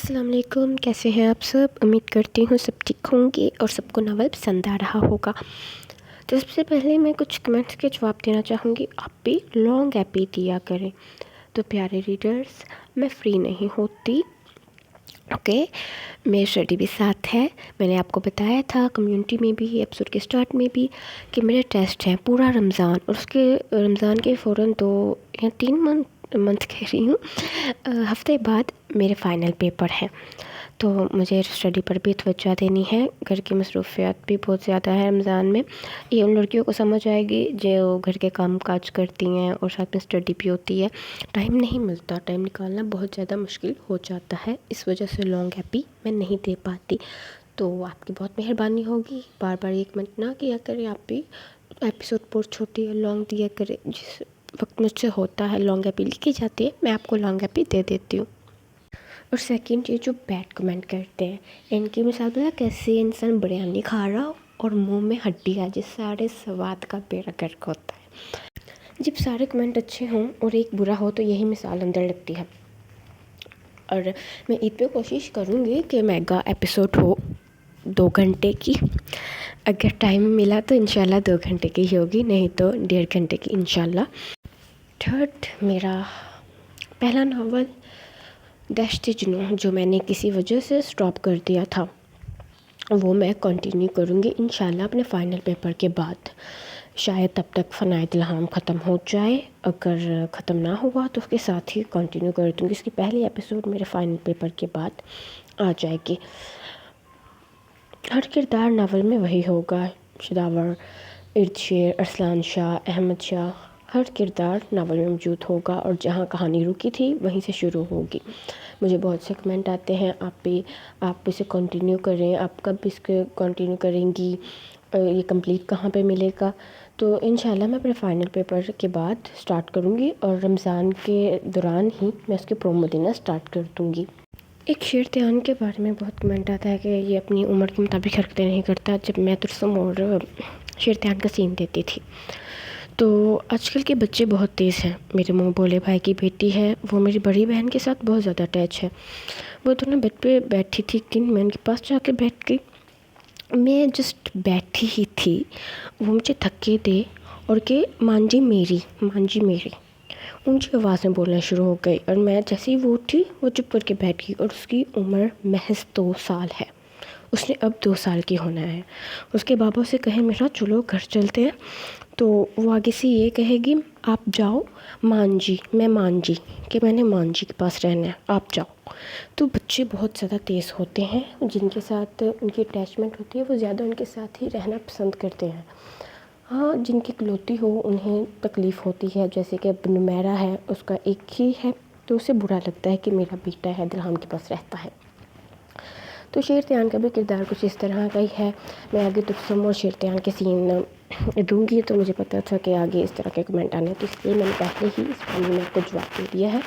السلام علیکم، کیسے ہیں آپ سب؟ امید کرتی ہوں سب ٹھیک ہوں گے اور سب کو ناول پسند آ رہا ہوگا۔ تو سب سے پہلے میں کچھ کمنٹس کے جواب دینا چاہوں گی۔ آپ بھی لانگ ایپی دیا کریں۔ تو پیارے ریڈرز، میں فری نہیں ہوتی، اوکے؟ میرے اسٹڈی بھی ساتھ ہے۔ میں نے آپ کو بتایا تھا کمیونٹی میں بھی، ایپیسوڈ کے سٹارٹ میں بھی، کہ میرے ٹیسٹ ہیں پورا رمضان، اور اس کے رمضان کے فوراً 2 یا 3 منتھ کہہ رہی ہوں، ہفتے بعد میرے فائنل پیپر ہیں۔ تو مجھے اسٹڈی پر بھی توجہ دینی ہے۔ گھر کی مصروفیات بھی بہت زیادہ ہے رمضان میں۔ یہ ان لڑکیوں کو سمجھ آئے گی جو گھر کے کام کاج کرتی ہیں اور ساتھ میں اسٹڈی بھی ہوتی ہے۔ ٹائم نہیں ملتا، ٹائم نکالنا بہت زیادہ مشکل ہو جاتا ہے، اس وجہ سے لانگ ایپی میں نہیں دے پاتی۔ تو آپ کی بہت مہربانی ہوگی، بار بار ایک منٹ نہ کیا کریں، آپ بھی ایپیسوڈ بہت چھوٹی اور لانگ دیا کریں۔ جس وقت مجھ سے ہوتا ہے لانگ ایپی لکھی جاتی ہے، میں آپ کو لانگ ایپی دے دیتی ہوں۔ اور سیکنڈ، یہ جو بیڈ کمنٹ کرتے ہیں، ان کی مثال بتا کیسے انسان بریانی کھا رہا ہو اور منہ میں ہڈی آ جائے، سارے سواد کا بیڑا گرک ہوتا ہے۔ جب سارے کمنٹ اچھے ہوں اور ایک برا ہو تو یہی مثال اندر لگتی ہے۔ اور میں عید پہ کوشش کروں گی کہ میگا ایپیسوڈ ہو 2 گھنٹے کی، اگر ٹائم ملا تو انشاءاللہ 2 گھنٹے کی ہوگی، نہیں تو 1.5 گھنٹے کی انشاءاللہ۔ تھرڈ، میرا پہلا ناول دشت جنوں، جو میں نے کسی وجہ سے اسٹاپ کر دیا تھا، وہ میں کنٹینیو کروں گی انشاءاللہ اپنے فائنل پیپر کے بعد۔ شاید تب تک فنائے الہام ختم ہو جائے، اگر ختم نہ ہوا تو اس کے ساتھ ہی کنٹینیو کر دوں گی۔ اس کی پہلی ایپیسوڈ میرے فائنل پیپر کے بعد آ جائے گی۔ ہر کردار ناول میں وہی ہوگا، شداور، اردشیر، ارسلان شاہ، احمد شاہ، ہر کردار ناول میں موجود ہوگا، اور جہاں کہانی رکی تھی وہیں سے شروع ہوگی۔ مجھے بہت سے کمنٹ آتے ہیں، آپ اسے کنٹینیو کریں، آپ کب اس کے کنٹینیو کریں گی، یہ کمپلیٹ کہاں پہ ملے گا؟ تو انشاءاللہ میں اپنے فائنل پیپر کے بعد سٹارٹ کروں گی، اور رمضان کے دوران ہی میں اس کے پرومو دینا سٹارٹ کر دوں گی۔ ایک شیرتیان کے بارے میں بہت کمنٹ آتا ہے کہ یہ اپنی عمر کے مطابق حرکتیں نہیں کرتا۔ جب میں ترسم اور شیرتیان کا سین دیتی تھی، تو آج کل کے بچے بہت تیز ہیں۔ میرے منہ بولے بھائی کی بیٹی ہے، وہ میری بڑی بہن کے ساتھ بہت زیادہ اٹیچ ہے۔ وہ دونوں بیڈ پہ بیٹھی تھی، میں ان کے پاس جا کے بیٹھ گئی۔ میں جسٹ بیٹھی ہی تھی، وہ مجھے دھکے دے اور کہ مانجی میری، مانجی میری، اونچی آواز میں بولنا شروع ہو گئی، اور میں جیسے ہی وہ اٹھی وہ چپ کر کے بیٹھ گئی۔ اور اس کی عمر محض 2 سال ہے، اس نے اب 2 سال کی ہونا ہے۔ اس کے بابا سے کہے میرا چلو گھر چلتے ہیں، تو وہ آگے سے یہ کہے گی آپ جاؤ مانجی، میں مانجی، کہ میں نے مانجی کے پاس رہنا ہے، آپ جاؤ۔ تو بچے بہت زیادہ تیز ہوتے ہیں، جن کے ساتھ ان کی اٹیچمنٹ ہوتی ہے وہ زیادہ ان کے ساتھ ہی رہنا پسند کرتے ہیں۔ ہاں، جن کی اکلوتی ہو انہیں تکلیف ہوتی ہے، جیسے کہ نمیرہ ہے، اس کا ایک ہی ہے، تو اسے برا لگتا ہے کہ میرا بیٹا ہے دلہام کے پاس رہتا ہے۔ تو شیرتیان کا بھی کردار کچھ اس طرح کا ہی ہے۔ میں آگے ترسم اور شیرتیان کے سین دوں گی، تو مجھے پتا تھا کہ آگے اس طرح کے کمنٹ آنے، تو اس لیے میں نے پہلے ہی اس بارے میں آپ کو جواب دے دیا ہے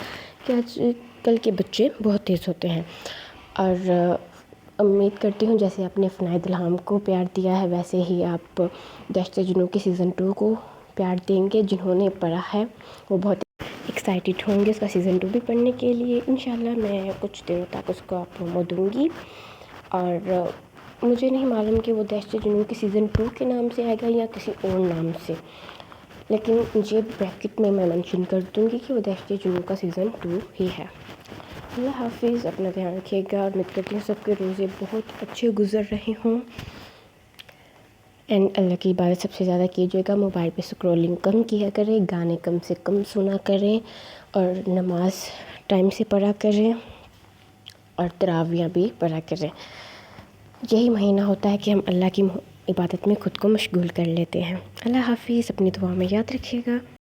کہ آج کل کے بچے بہت تیز ہوتے ہیں۔ اور امید کرتی ہوں جیسے آپ نے فنائے الہام کو پیار دیا ہے، ویسے ہی آپ دشت جنوں کے سیزن 2 کو پیار دیں گے۔ جنہوں نے پڑھا ہے وہ بہت ایکسائٹیڈ ہوں گے اس کا سیزن 2 بھی پڑھنے کے لیے۔ انشاءاللہ میں کچھ دنوں تک اس کا پرومو دوں گی، اور مجھے نہیں معلوم کہ وہ دشت جنوں کے سیزن 2 کے نام سے آئے گا یا کسی اور نام سے، لیکن مجھے بریکٹ میں مینشن کر دوں گی کہ وہ دشت جنوں کا سیزن 2 ہی ہے۔ اللہ حافظ، اپنا دھیان رکھیے گا، اور امید کرتی ہوں سب کے روزے بہت اچھے گزر رہے ہوں۔ اینڈ اللہ کی عبادت سب سے زیادہ کیجیے گا، موبائل پہ اسکرولنگ کم کیا کریں، گانے کم سے کم سنا کریں، اور نماز ٹائم سے پڑھا کریں، اور تراویح بھی پڑھا کریں۔ یہی مہینہ ہوتا ہے کہ ہم اللہ کی عبادت میں خود کو مشغول کر لیتے ہیں۔ اللہ حافظ، اپنی دعا میں یاد رکھیے گا۔